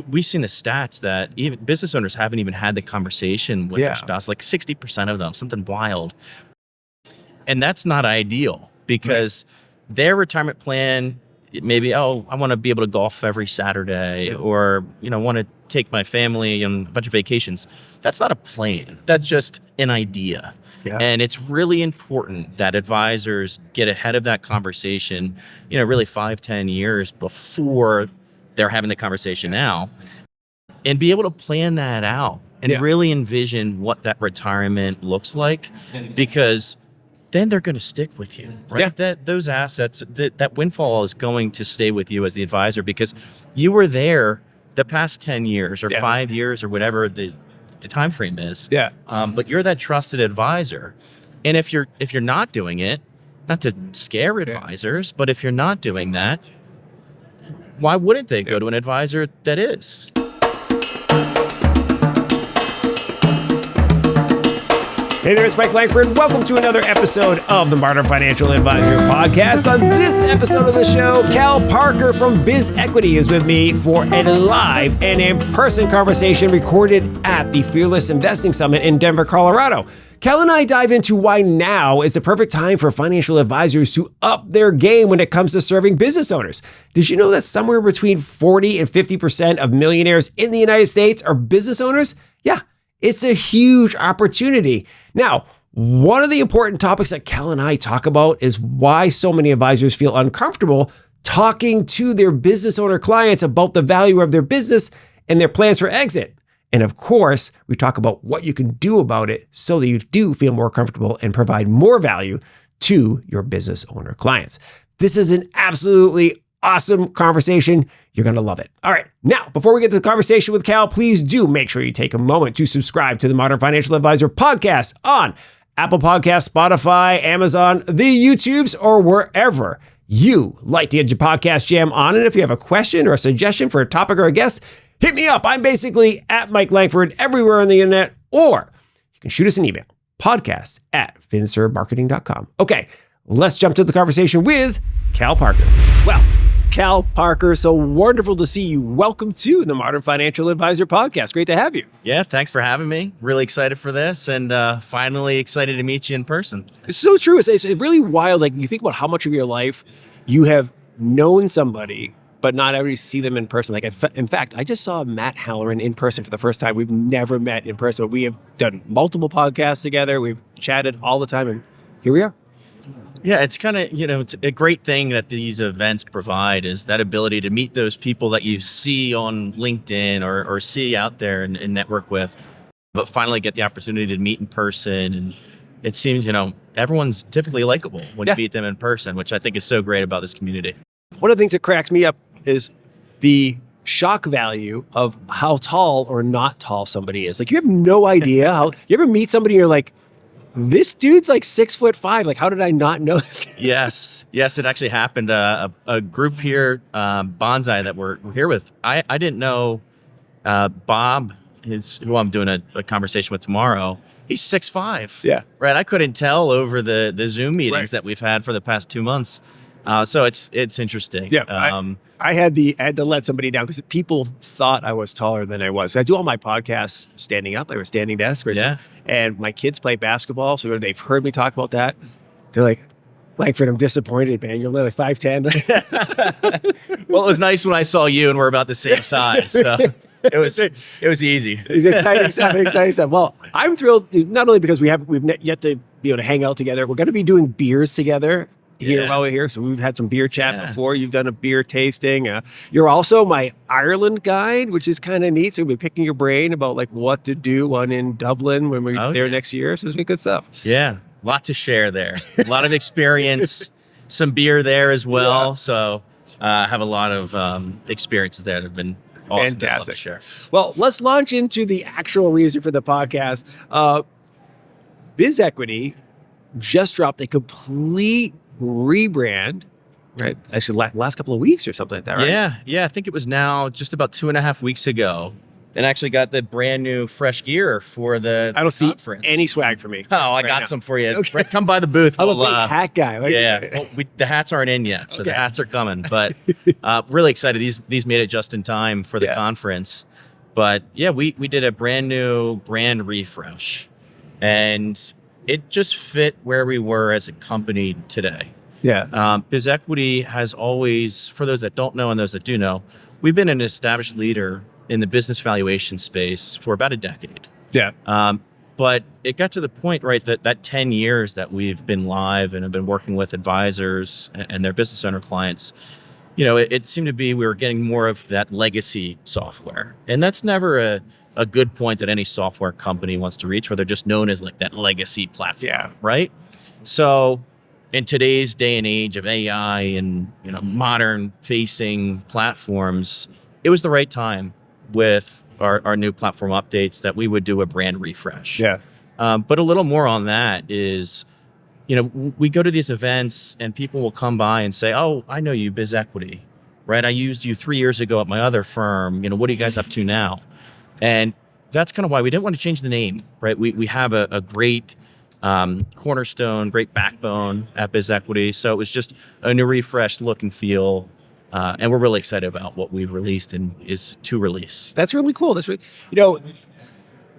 we've seen the stats that even business owners haven't even had the conversation with their spouse, like 60% of them, something wild. And that's not ideal because their retirement plan, maybe, I want to be able to golf every Saturday or, want to take my family on a bunch of vacations. That's not a plan. That's just an idea. Yeah. And it's really important that advisors get ahead of that conversation, really 5-10 years before they're having the conversation now, and be able to plan that out and really envision what that retirement looks like, because then they're going to stick with you, right? Yeah. That those assets, that windfall is going to stay with you as the advisor because you were there the past 10 years or 5 years or whatever the time frame is. Yeah. But you're that trusted advisor. And if you're not doing it, not to scare advisors, but if you're not doing that, why wouldn't they go to an advisor that is? Hey there, it's Mike Langford. Welcome to another episode of the Modern Financial Advisor Podcast. On this episode of the show, Cal Parker from BizEquity is with me for a live and in-person conversation recorded at the Fearless Investing Summit in Denver, Colorado. Cal and I dive into why now is the perfect time for financial advisors to up their game when it comes to serving business owners. Did you know that somewhere between 40 and 50% of millionaires in the United States are business owners? Yeah. It's a huge opportunity. Now, one of the important topics that Cal and I talk about is why so many advisors feel uncomfortable talking to their business owner clients about the value of their business and their plans for exit. And of course, we talk about what you can do about it so that you do feel more comfortable and provide more value to your business owner clients. This is an absolutely awesome conversation. You're going to love it. All right. Now, before we get to the conversation with Cal, please do make sure you take a moment to subscribe to the Modern Financial Advisor podcast on Apple Podcasts, Spotify, Amazon, the YouTubes, or wherever you like to get your podcast jam on. And if you have a question or a suggestion for a topic or a guest, hit me up. I'm basically at Mike Langford everywhere on the internet, or you can shoot us an email, podcast@finservmarketing.com. Okay, let's jump to the conversation with Cal Parker. Well, Cal Parker, so wonderful to see you. Welcome to the Modern Financial Advisor Podcast. Great to have you. Yeah, thanks for having me. Really excited for this, and finally excited to meet you in person. It's so true. It's really wild. Like, you think about how much of your life you have known somebody, but not ever see them in person. Like, in fact, I just saw Matt Halloran in person for the first time. We've never met in person, but we have done multiple podcasts together. We've chatted all the time, and here we are. Yeah, it's kind of, it's a great thing that these events provide, is that ability to meet those people that you see on LinkedIn or see out there and network with, but finally get the opportunity to meet in person. And it seems, everyone's typically likable when you meet them in person, which I think is so great about this community. One of the things that cracks me up is the shock value of how tall or not tall somebody is. Like, you have no idea how, you ever meet somebody and you're like, this dude's like 6'5". Like, how did I not know this? Yes, it actually happened. A group here, Bonsai, that we're here with. I didn't know Bob, who I'm doing a conversation with tomorrow. He's 6'5". Yeah, right. I couldn't tell over the Zoom meetings that we've had for the past 2 months. So it's interesting. Yeah, I had to let somebody down because people thought I was taller than I was. I do all my podcasts standing up. I have a standing desk. Yeah. And my kids play basketball, so they've heard me talk about that. They're like, Langford, I'm disappointed, man. You're only like 5'10". Well, it was nice when I saw you and we're about the same size. So it was easy. It's exciting stuff. Well, I'm thrilled, not only because we've yet to be able to hang out together. We're going to be doing beers together here while we're here. So we've had some beer chat before. You've done a beer tasting. You're also my Ireland guide, which is kind of neat. So we'll be picking your brain about like what to do in Dublin when we're there next year. So it's been good stuff. Yeah. A lot to share there. A lot of experience, some beer there as well. Yeah. So I have a lot of experiences there that have been awesome. Fantastic. To share. Well, let's launch into the actual reason for the podcast. BizEquity just dropped a complete rebrand, right? Actually, last couple of weeks or something like that, right? Yeah. I think it was now just about 2.5 weeks ago. and actually got the brand new fresh gear for the I don't see conference. any swag for me. Oh, I right got now. some for you. Okay. Come by the booth. I'm a big hat guy. Well, the hats aren't in yet, so Okay. the hats are coming. But really excited. These made it just in time for the conference. But yeah, we did a brand new brand refresh, and it just fit where we were as a company today. Yeah. BizEquity has always, for those that don't know and those that do know, we've been an established leader in the business valuation space for about a decade. Yeah. But it got to the point, right, that 10 years that we've been live and have been working with advisors and their business owner clients, it seemed to be we were getting more of that legacy software. And that's never a good point that any software company wants to reach, where they're just known as like that legacy platform, right? So in today's day and age of AI and modern facing platforms, it was the right time with our new platform updates that we would do a brand refresh. Yeah. But a little more on that is, we go to these events and people will come by and say, "Oh, I know you, BizEquity, right? I used you 3 years ago at my other firm. What are you guys up to now?" And that's kind of why we didn't want to change the name, right? We have a great cornerstone, great backbone at BizEquity. So it was just a new refreshed look and feel. And we're really excited about what we've released and is to release. That's really cool. That's really,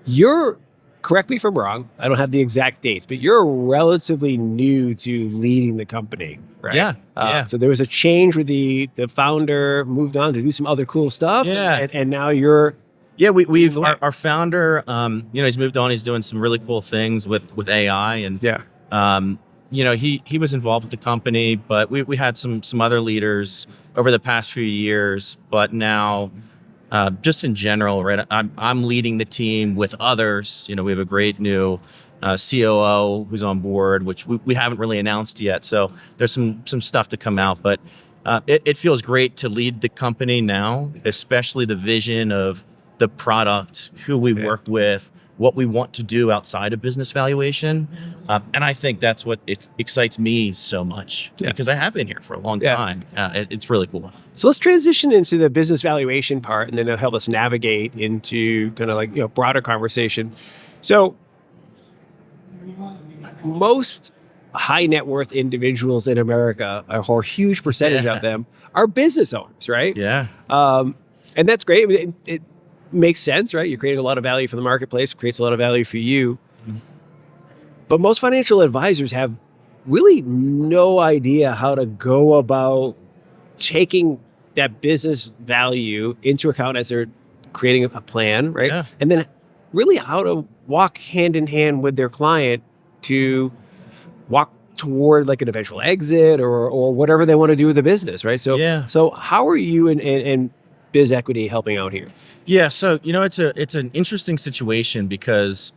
you're, correct me if I'm wrong, I don't have the exact dates, but you're relatively new to leading the company, right? Yeah. So there was a change where the founder moved on to do some other cool stuff. Yeah. And now you're... Yeah, we've our founder, he's moved on. He's doing some really cool things with AI, and he was involved with the company, but we had some other leaders over the past few years. But now, just in general, right, I'm leading the team with others. We have a great new COO who's on board, which we haven't really announced yet. So there's some stuff to come out, but it feels great to lead the company now, especially the vision of the product, who we work with, what we want to do outside of business valuation. And I think that's what excites me so much, because I have been here for a long time. It's really cool. So let's transition into the business valuation part, and then it'll help us navigate into kind of like, broader conversation. So most high net worth individuals in America, or a huge percentage of them, are business owners, right? Yeah. And that's great. I mean, it makes sense, right? You're creating a lot of value for the marketplace, creates a lot of value for you. Mm-hmm. But most financial advisors have really no idea how to go about taking that business value into account as they're creating a plan, right? Yeah. And then really how to walk hand in hand with their client to walk toward like an eventual exit or whatever they want to do with the business, right? So how are you and BizEquity helping out here? Yeah, so it's an interesting situation, because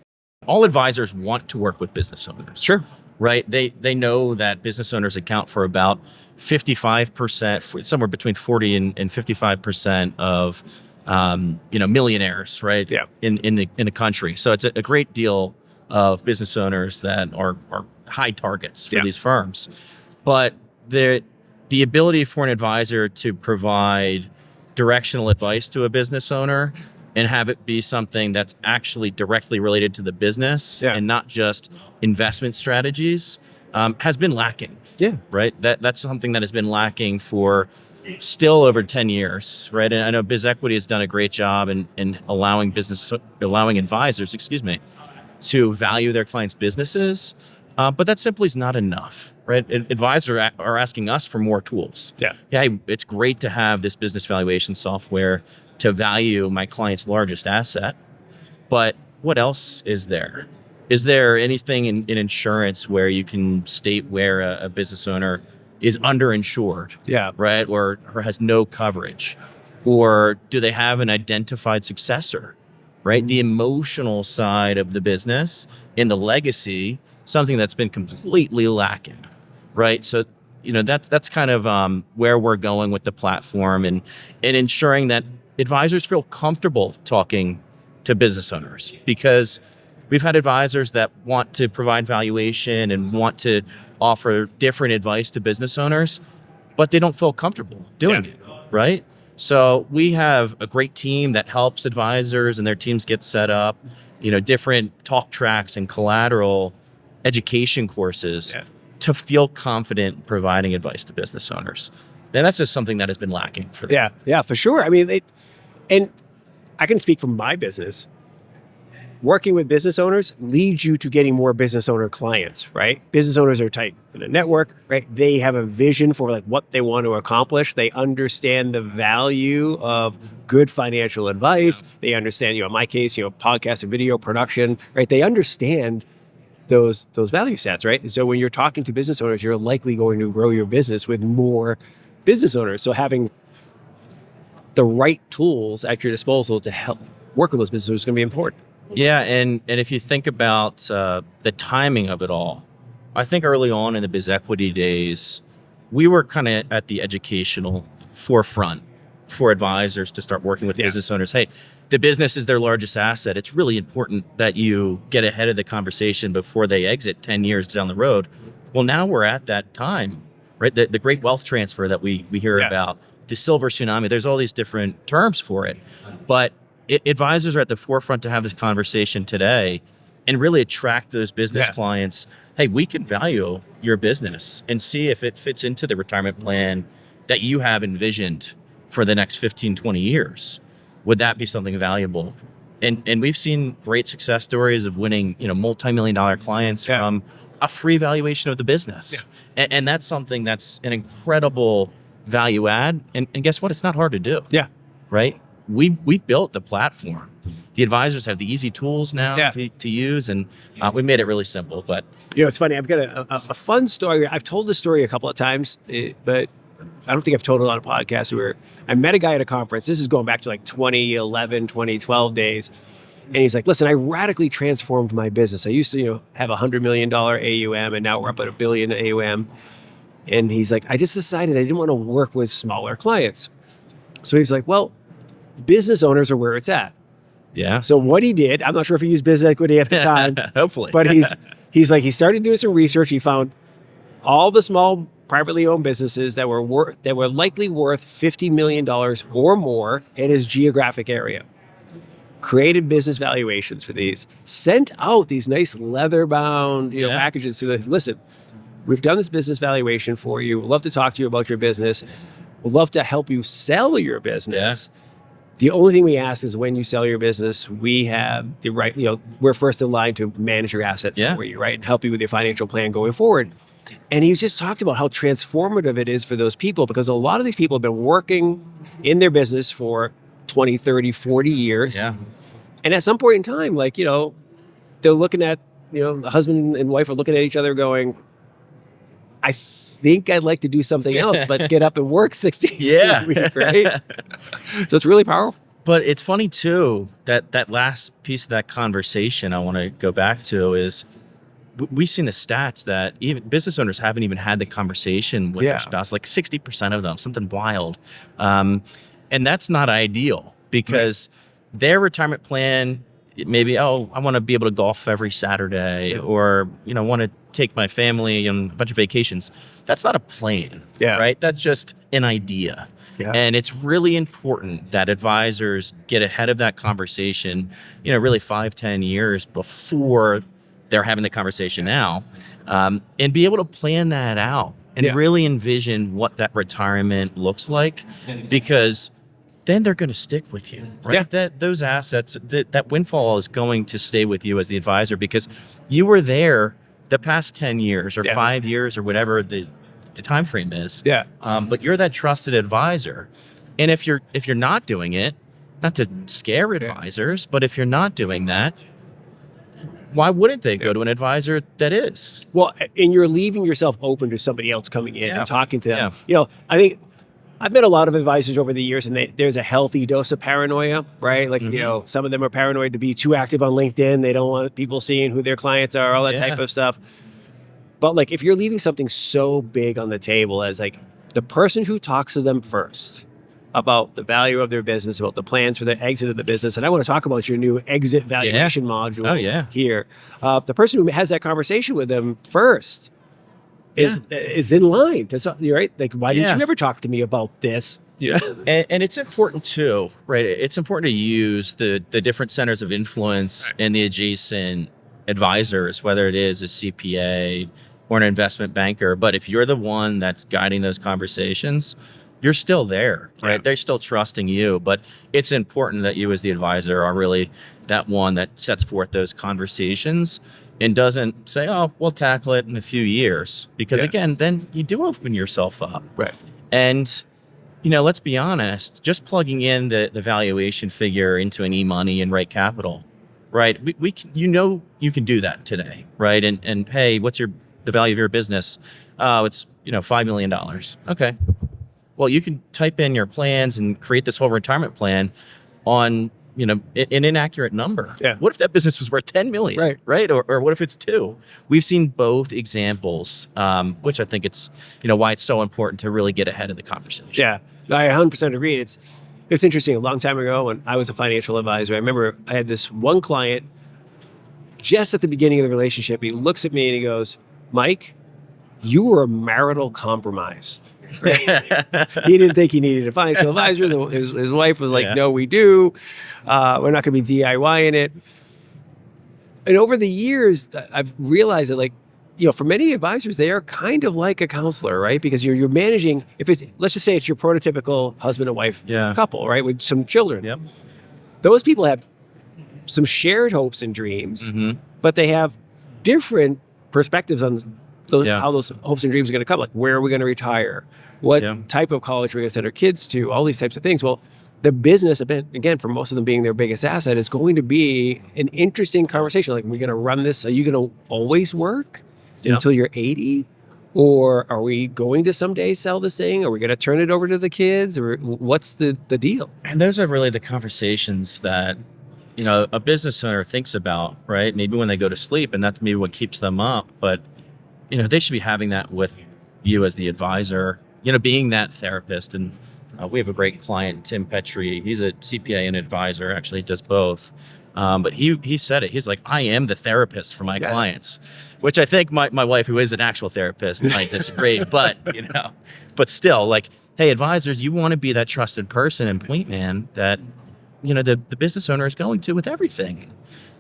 all advisors want to work with business owners. Sure. Right? They know that business owners account for about 55%, somewhere between 40 and 55% of millionaires, right? Yeah. In the country. So it's a great deal of business owners that are high targets for these firms. But the ability for an advisor to provide directional advice to a business owner and have it be something that's actually directly related to the business and not just investment strategies has been lacking. Yeah. Right? That's something that has been lacking for still over 10 years, right? And I know BizEquity has done a great job in allowing advisors, to value their clients' businesses. But that simply is not enough, right? Advisors are asking us for more tools. Yeah, it's great to have this business valuation software to value my client's largest asset, but what else is there? Is there anything in insurance where you can state where a business owner is underinsured, right, or has no coverage? Or do they have an identified successor, right? The emotional side of the business in the legacy, something that's been completely lacking, right? So, that's kind of where we're going with the platform and ensuring that advisors feel comfortable talking to business owners, because we've had advisors that want to provide valuation and want to offer different advice to business owners, but they don't feel comfortable doing it, right? So we have a great team that helps advisors and their teams get set up, different talk tracks and collateral education courses to feel confident providing advice to business owners. And that's just something that has been lacking for them. Yeah, for sure. I mean, and I can speak from my business. Working with business owners leads you to getting more business owner clients, right? Business owners are tight in a network, right? They have a vision for like what they want to accomplish. They understand the value of good financial advice. They understand, in my case, podcast and video production, right? They understand those value sets, right? And so when you're talking to business owners, you're likely going to grow your business with more business owners. So having the right tools at your disposal to help work with those business owners is going to be important. Yeah, and if you think about the timing of it all, I think early on in the BizEquity days, we were kind of at the educational forefront for advisors to start working with business owners. Hey, the business is their largest asset. It's really important that you get ahead of the conversation before they exit 10 years down the road. Well, now we're at that time, right? The great wealth transfer that we hear about, the silver tsunami, there's all these different terms for it. But advisors are at the forefront to have this conversation today and really attract those business clients. Hey, we can value your business and see if it fits into the retirement plan that you have envisioned for the next 15, 20 years. Would that be something valuable? And we've seen great success stories of winning, multi-million-dollar clients from a free valuation of the business. And that's something that's an incredible value add. And guess what? It's not hard to do. Right? We've built the platform. The advisors have the easy tools now to use, and we made it really simple. But it's funny. I've got a fun story. I've told this story a couple of times, but I don't think I've told it on a podcast. Where I met a guy at a conference. This is going back to like 2011, 2012 days. And he's like, listen, I radically transformed my business. I used to, have $100 million AUM, and now we're up at $1 billion AUM. And he's like, I just decided I didn't want to work with smaller clients. So he's like, well, business owners are where it's at. Yeah. So what he did, I'm not sure if he used BizEquity at the time. Hopefully. But he's like, he started doing some research. He found all the small privately owned businesses that were likely worth $50 million or more in his geographic area. Created business valuations for these. Sent out these nice leather-bound packages to listen, we've done this business valuation for you. We'd love to talk to you about your business. We'd love to help you sell your business. The only thing we ask is when you sell your business, we have the right, we're first in line to manage your assets for you, right? And help you with your financial plan going forward. And he just talked about how transformative it is for those people, because a lot of these people have been working in their business for 20, 30, 40 years. Yeah. And at some point in time, they're looking at, the husband and wife are looking at each other going, I think I'd like to do something else, but get up and work 6 days a week, right? So it's really powerful. But it's funny too, that last piece of that conversation I want to go back to is we've seen the stats that even business owners haven't even had the conversation with their spouse, like 60% of them, something wild. And that's not ideal because their retirement plan, maybe, I want to be able to golf every Saturday or, want to take my family on a bunch of vacations. That's not a plan, right? That's just an idea. And it's really important that advisors get ahead of that conversation, really 5-10 years before they're having the conversation now, and be able to plan that out and really envision what that retirement looks like, because then they're going to stick with you, right? That those assets, that windfall is going to stay with you as the advisor because you were there the past 10 years or 5 years or whatever the time frame is. But you're that trusted advisor. And if you're not doing it, not to scare advisors, but if you're not doing that, why wouldn't they go to an advisor that is? Well, and you're leaving yourself open to somebody else coming in and talking to them. I think I've met a lot of advisors over the years, and there's a healthy dose of paranoia, right? Like, some of them are paranoid to be too active on LinkedIn. They don't want people seeing who their clients are, all that type of stuff. But if you're leaving something so big on the table as the person who talks to them first about the value of their business, about the plans for the exit of the business, and I want to talk about your new Exit Valuation Module here. The person who has that conversation with them first is in line. That's right. Why didn't you ever talk to me about this Yeah. And it's important too, right? It's important to use the different centers of influence and the adjacent advisors, whether it is a CPA or an investment banker. But if you're the one that's guiding those conversations, you're still there, right? Yeah. They're still trusting you, but it's important that you as the advisor are really that one that sets forth those conversations and doesn't say, oh, we'll tackle it in a few years. Because again, then you do open yourself up. Right. And let's be honest, just plugging in the valuation figure into an e-money and Right Capital, right? We can, you can do that today, right? And hey, what's the value of your business? Oh, it's, $5 million. Okay. Well, you can type in your plans and create this whole retirement plan on, an inaccurate number. Yeah. What if that business was worth 10 million? Right. Or what if it's 2? We've seen both examples, which I think it's, why it's so important to really get ahead of the conversation. Yeah, I 100% agree. It's interesting. A long time ago when I was a financial advisor, I remember I had this one client just at the beginning of the relationship. He looks at me and he goes, Mike, you were a marital compromise. Right? He didn't think he needed a financial advisor. His wife was like, no, we do. We're not going to be DIYing it. And over the years, I've realized that for many advisors, they are kind of like a counselor, right? Because you're managing, let's just say it's your prototypical husband and wife couple, right? With some children. Yep. Those people have some shared hopes and dreams, but they have different perspectives on how those hopes and dreams are going to come. Like, where are we going to retire? What type of college are we going to send our kids to? All these types of things. Well, the business, again, for most of them being their biggest asset, is going to be an interesting conversation. Like, we're going to run this. Are you going to always work until you're 80? Or are we going to someday sell this thing? Are we going to turn it over to the kids? Or what's the deal? And those are really the conversations that, a business owner thinks about, right? Maybe when they go to sleep, and that's maybe what keeps them up. But, they should be having that with you as the advisor, being that therapist. And we have a great client, Tim Petrie. He's a CPA and advisor. Actually, he does both. But he said it. He's like, I am the therapist for my clients, which I think my wife, who is an actual therapist, might disagree. But, but still, like, hey, advisors, you want to be that trusted person and point man that, the business owner is going to with everything,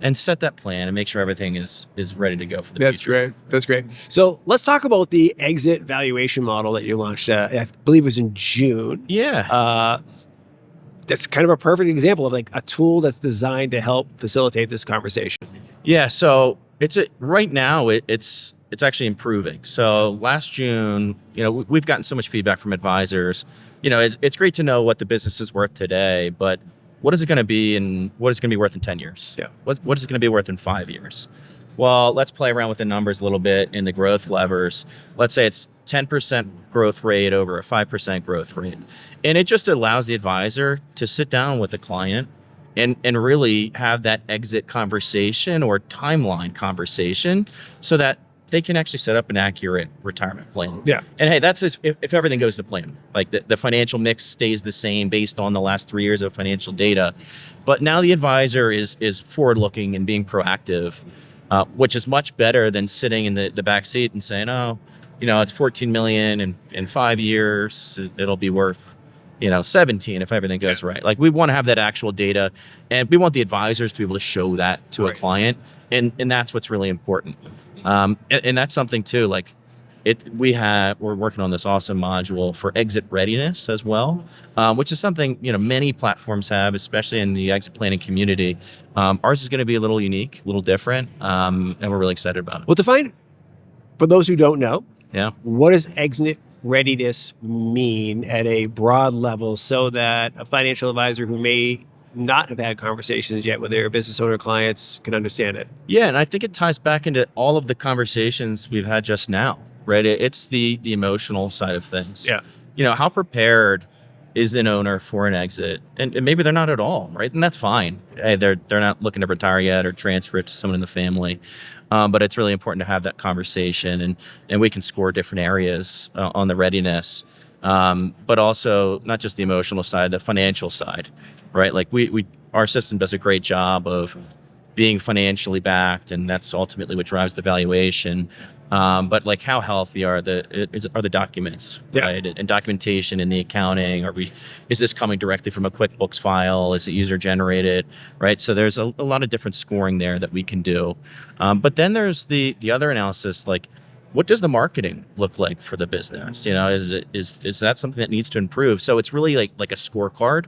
and set that plan and make sure everything is ready to go for the future. That's great. So let's talk about the exit valuation model that you launched. I believe it was in June. Yeah. That's kind of a perfect example of a tool that's designed to help facilitate this conversation. Yeah. So right now it's actually improving. So last June, we've gotten so much feedback from advisors. It's great to know what the business is worth today, but what is it going to be, and what is it going to be worth in 10 years? Yeah. What is it going to be worth in 5 years? Well, let's play around with the numbers a little bit in the growth levers. Let's say it's 10% growth rate over a 5% growth rate. And it just allows the advisor to sit down with the client and really have that exit conversation or timeline conversation so that they can actually set up an accurate retirement plan. Yeah. And hey, that's if everything goes to plan. Like the financial mix stays the same based on the last 3 years of financial data. But now the advisor is forward-looking and being proactive, which is much better than sitting in the back seat and saying, oh, it's 14 million and in 5 years, it'll be worth 17 if everything goes right. Like, we want to have that actual data, and we want the advisors to be able to show that to a client. And that's what's really important. And that's something too, like we're working on this awesome module for exit readiness as well, which is something, many platforms have, especially in the exit planning community. Ours is going to be a little unique, a little different. And we're really excited about it. Well, define, for those who don't know, what does exit readiness mean at a broad level so that a financial advisor who may not have had conversations yet with their business owner clients can understand it? Yeah, and I think it ties back into all of the conversations we've had just now, right? It's the emotional side of things. Yeah. How prepared is an owner for an exit? And maybe they're not at all, right? And that's fine. Hey, they're not looking to retire yet or transfer it to someone in the family. But it's really important to have that conversation, and we can score different areas on the readiness, but also not just the emotional side, the financial side, right? Like our system does a great job of being financially backed, and that's ultimately what drives the valuation. But like, how healthy are the documents, right? And documentation in the accounting. Is this coming directly from a QuickBooks file? Is it user generated, right? So there's a lot of different scoring there that we can do. But then there's the other analysis, like, what does the marketing look like for the business? Is that something that needs to improve? So it's really like a scorecard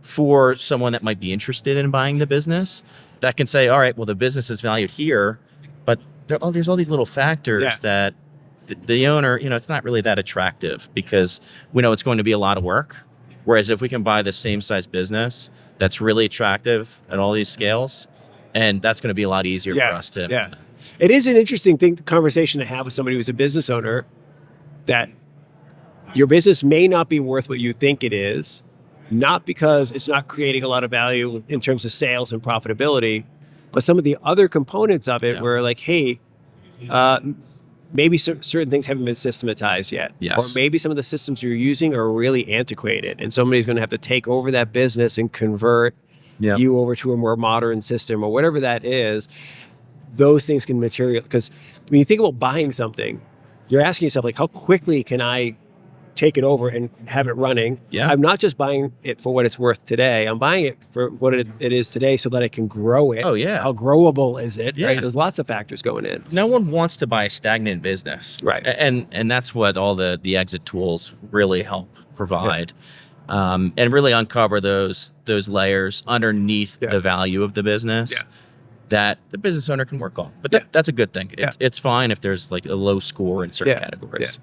for someone that might be interested in buying the business, that can say, all right, well, the business is valued here, but there's all these little factors that the owner, it's not really that attractive, because we know it's going to be a lot of work. Whereas if we can buy the same size business that's really attractive at all these scales, and that's going to be a lot easier for us to. Yeah. It is an interesting conversation to have with somebody who's a business owner, that your business may not be worth what you think it is, not because it's not creating a lot of value in terms of sales and profitability, but some of the other components of it were like, hey, maybe certain things haven't been systematized yet. Yes. Or maybe some of the systems you're using are really antiquated, and somebody's going to have to take over that business and convert you over to a more modern system or whatever that is. Those things can because when you think about buying something, you're asking yourself, like, how quickly can I take it over and have it running? I'm not just buying it for what it's worth today. I'm buying it for what it is today so that I can grow it. Oh, yeah. How growable is it? Right? There's lots of factors going in. No one wants to buy a stagnant business. Right. And that's what all the exit tools really help provide. And really uncover those layers underneath the value of the business that the business owner can work on. But that's a good thing. It's fine if there's like a low score in certain categories.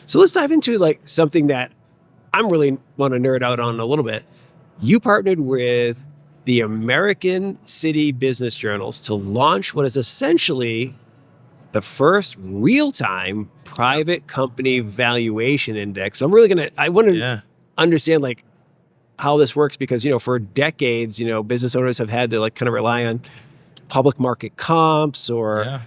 So let's dive into like something that I'm really want to nerd out on a little bit. You partnered with the American City Business Journals to launch what is essentially the first real-time private company valuation index. I'm really I want to understand like how this works, because, for decades, business owners have had to like kind of rely on public market comps, or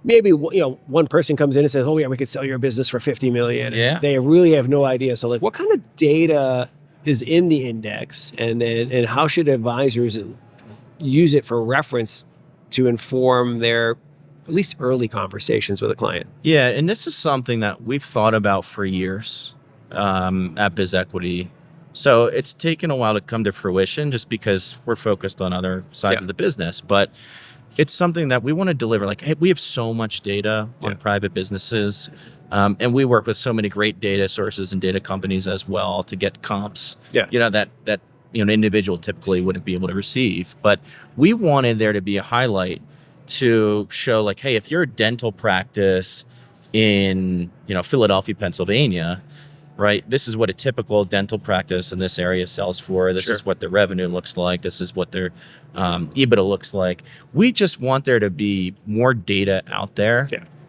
maybe, one person comes in and says, oh yeah, we could sell your business for 50 million. Yeah. They really have no idea. So like, what kind of data is in the index, and how should advisors use it for reference to inform their at least early conversations with a client? Yeah. And this is something that we've thought about for years at BizEquity. So it's taken a while to come to fruition, just because we're focused on other sides of the business. But it's something that we want to deliver. Like, hey, we have so much data on private businesses, and we work with so many great data sources and data companies as well to get comps. That an individual typically wouldn't be able to receive. But we wanted there to be a highlight to show, like, hey, if you're a dental practice in Philadelphia, Pennsylvania, right? This is what a typical dental practice in this area sells for. This is what their revenue looks like. This is what their EBITDA looks like. We just want there to be more data out there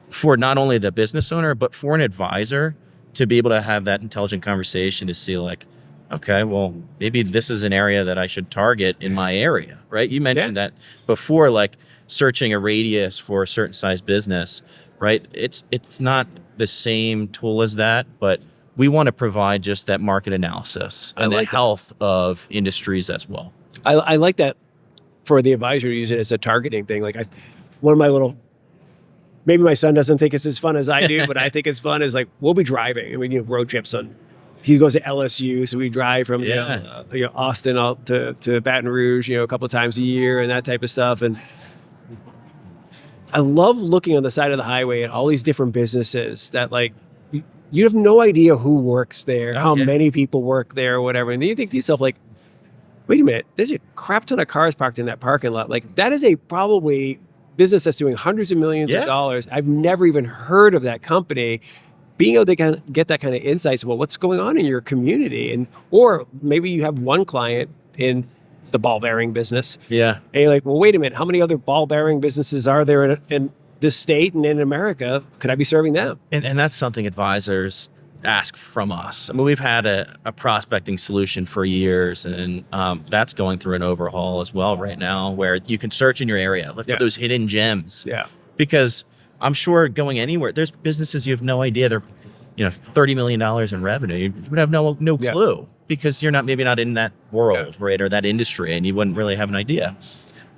for not only the business owner, but for an advisor to be able to have that intelligent conversation to see, like, okay, well, maybe this is an area that I should target in my area, right? You mentioned that before, like searching a radius for a certain size business, right? It's not the same tool as that, but we want to provide just that market analysis and the health of industries as well. I like that for the advisor to use it as a targeting thing. Like, one of my maybe my son doesn't think it's as fun as I do, but I think it's fun, is like, we'll be driving and we do road trips he goes to LSU. So we drive from Austin out to Baton Rouge, a couple of times a year and that type of stuff. And I love looking on the side of the highway at all these different businesses that, like, you have no idea who works there, how many people work there, or whatever. And then you think to yourself, like, wait a minute, there's a crap ton of cars parked in that parking lot. Like, that is a probably business that's doing hundreds of millions of dollars. I've never even heard of that company. Being able to get that kind of insights about what's going on in your community, or maybe you have one client in the ball bearing business. And you're like, well, wait a minute, how many other ball bearing businesses are there in this state and in America? Could I be serving them? And that's something advisors ask from us. I mean, we've had a prospecting solution for years, and that's going through an overhaul as well right now, where you can search in your area, look for those hidden gems. Because I'm sure going anywhere, there's businesses you have no idea they're, $30 million in revenue. You would have no clue, because you're maybe not in that world, right, or that industry, and you wouldn't really have an idea.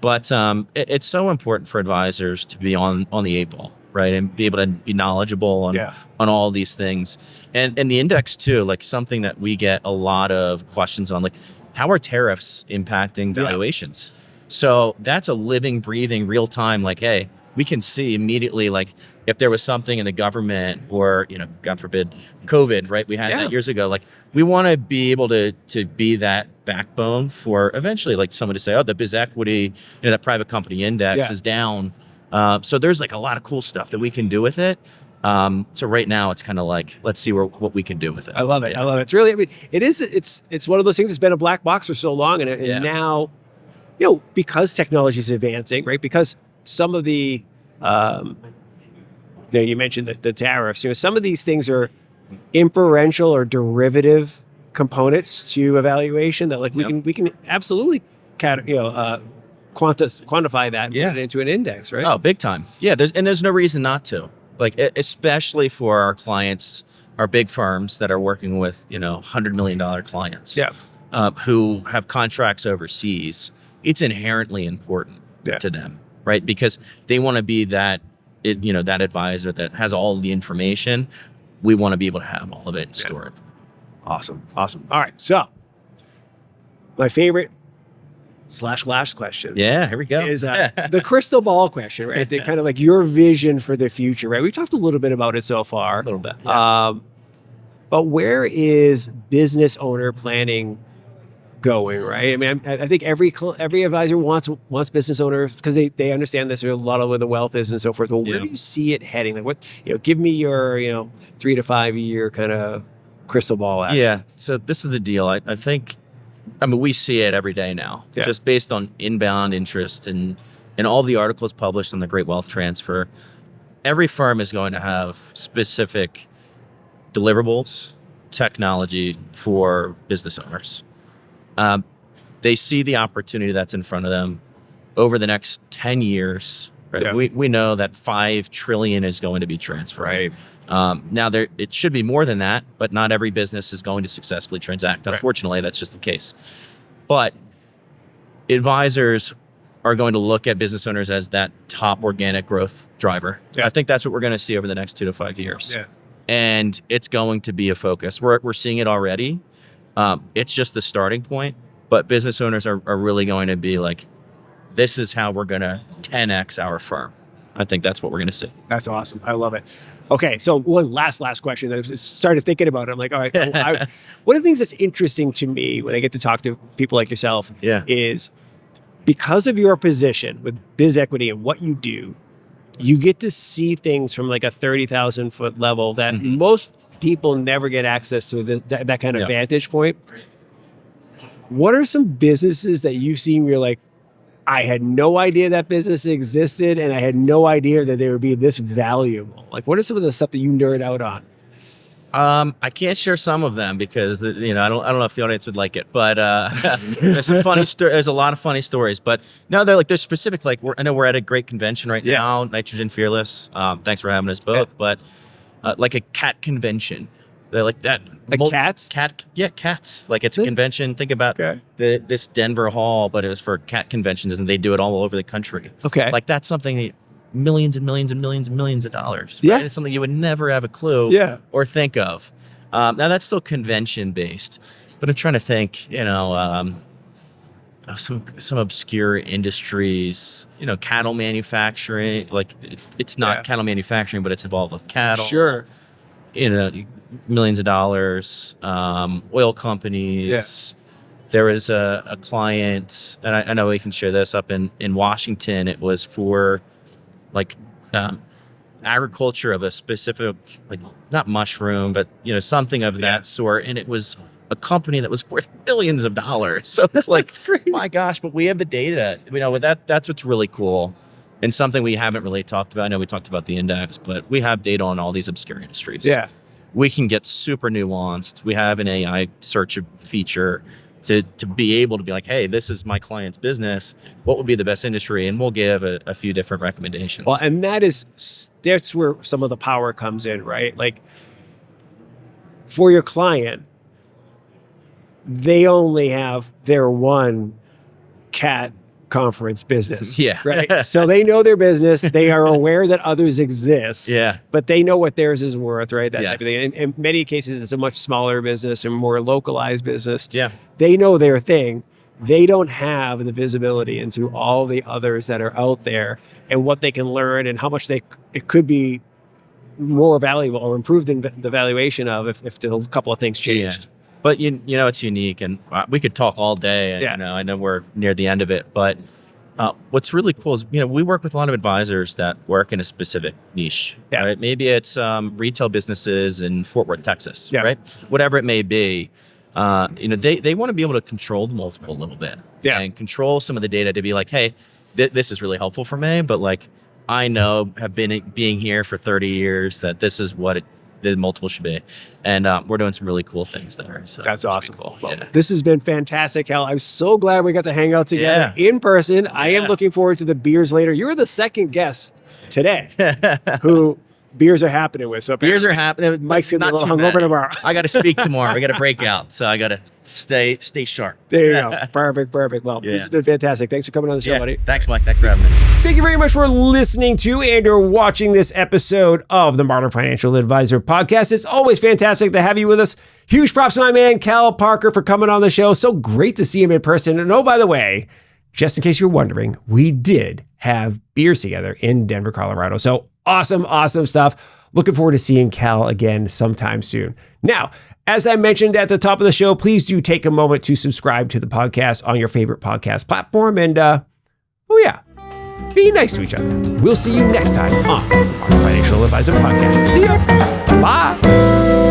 But it's so important for advisors to be on the 8 ball, right? And be able to be knowledgeable on all these things. And the index too, like something that we get a lot of questions on, like how are tariffs impacting valuations? So that's a living, breathing, real time, like, hey, we can see immediately, like if there was something in the government or, God forbid, COVID, right? We had that years ago. Like we want to be able to be that backbone for eventually like someone to say, oh, the BizEquity, that private company index is down. So there's like a lot of cool stuff that we can do with it. So right now it's kind of like, let's see what we can do with it. I love it. Yeah. I love it. It's really, it's one of those things that's been a black box for so long. And now, because technology is advancing, right? Because some of the, you mentioned the tariffs, some of these things are inferential or derivative components to evaluation that like we can absolutely quantify that and put it into an index, right? Oh, big time. Yeah. There's no reason not to. Like, especially for our clients, our big firms that are working with, $100 million clients who have contracts overseas, it's inherently important to them, right? Because they want to be that advisor that has all the information. We want to be able to have all of it and store it. Awesome. All right. So my favorite /last question. Yeah, here we go. Is the crystal ball question, right? The kind of like your vision for the future, right? We've talked a little bit about it so far. A little bit. Yeah. But where is business owner planning going, right? I mean, I think every advisor wants business owners because they understand this. There's a lot of where the wealth is and so forth. Well, where do you see it heading? Like what, give me your, 3 to 5 year kind of crystal ball action. Yeah. So this is the deal. I think, we see it every day now, just based on inbound interest and all the articles published on the Great Wealth Transfer. Every firm is going to have specific deliverables, technology for business owners. They see the opportunity that's in front of them over the next 10 years. Right? Yeah. We know that $5 trillion is going to be transferred. Right. Now, it should be more than that, but not every business is going to successfully transact. Unfortunately, that's just the case. But advisors are going to look at business owners as that top organic growth driver. Yeah. I think that's what we're going to see over the next 2 to 5 years. Yeah. And it's going to be a focus. We're seeing it already. It's just the starting point, but business owners are really going to be like, this is how we're going to 10x our firm. I think that's what we're going to see. That's awesome. I love it. Okay, so one last question. I started thinking about it. I'm like, all right, one of the things that's interesting to me when I get to talk to people like yourself is because of your position with BizEquity and what you do, you get to see things from like a 30,000 foot level that most people never get access to that kind of vantage point. What are some businesses that you've seen where you're like, I had no idea that business existed and I had no idea that they would be this valuable? Like, what are some of the stuff that you nerd out on? I can't share some of them because I don't know if the audience would like it, but there's some funny there's a lot of funny stories. But no, they're specific. Like I know we're at a great convention right now, Nitrogen Fearless. Thanks for having us both. But like a cat convention. They're like that. Like cats? Cats. Like it's a convention. Think about this Denver hall, but it was for cat conventions, and they do it all over the country. Okay. Like that's something that millions and millions and millions and millions of dollars. Right? Yeah. It's something you would never have a clue or think of. Now that's still convention based, but I'm trying to think, some obscure industries, cattle manufacturing. Like it's not cattle manufacturing, but it's involved with cattle. Sure. Millions of dollars, oil companies. Yeah. There was a client, and I know we can share this up in Washington. It was for like agriculture of a specific, like not mushroom, but something of that sort. And it was a company that was worth billions of dollars. So it's like, my gosh, but we have the data. That's what's really cool. And something we haven't really talked about. I know we talked about the index, but we have data on all these obscure industries. Yeah. We can get super nuanced. We have an AI search feature to be able to be like, hey, this is my client's business. What would be the best industry? And we'll give a few different recommendations. Well, and that's where some of the power comes in, right? Like for your client, they only have their one cat conference business. Yeah. Right. So they know their business. They are aware that others exist. Yeah. But they know what theirs is worth, right? That Yeah. type of thing. And in many cases, it's a much smaller business and more localized business. Yeah. They know their thing. They don't have the visibility into all the others that are out there and what they can learn and how much it could be more valuable or improved in the valuation of if a couple of things changed. Yeah. But you know, it's unique, and we could talk all day. And, Yeah. I know we're near the end of it, but what's really cool is, we work with a lot of advisors that work in a specific niche. Yeah. Right? Maybe it's retail businesses in Fort Worth, Texas. Yeah. Right. Whatever it may be. They want to be able to control the multiple a little bit. Yeah. And control some of the data to be like, hey, this is really helpful for me, but like, I know, have been being here for 30 years, that this is what the multiple should be. And we're doing some really cool things there. So That's awesome. Cool. Well, Yeah. this has been fantastic, Cal. I'm so glad we got to hang out together in person. I am looking forward to the beers later. You're the second guest today who beers are happening with. So Beers are happening. Mike's gonna be a Not little too hungover bad. tomorrow. I got to speak tomorrow. I got to break out. So I got to stay sharp. There you go. Perfect. Well, this has been fantastic. Thanks for coming on the show, Yeah. buddy. Thanks, Mike. Thanks for having me. Thank you very much for listening to and or watching this episode of the Modern Financial Advisor podcast. It's always fantastic to have you with us. Huge props to my man, Cal Parker, for coming on the show. So great to see him in person. And oh, by the way, just in case you're wondering, we did have beers together in Denver, Colorado. So awesome stuff. Looking forward to seeing Cal again sometime soon. Now, as I mentioned at the top of the show, please do take a moment to subscribe to the podcast on your favorite podcast platform. And, be nice to each other. We'll see you next time on our Financial Advisor Podcast. See ya. Bye.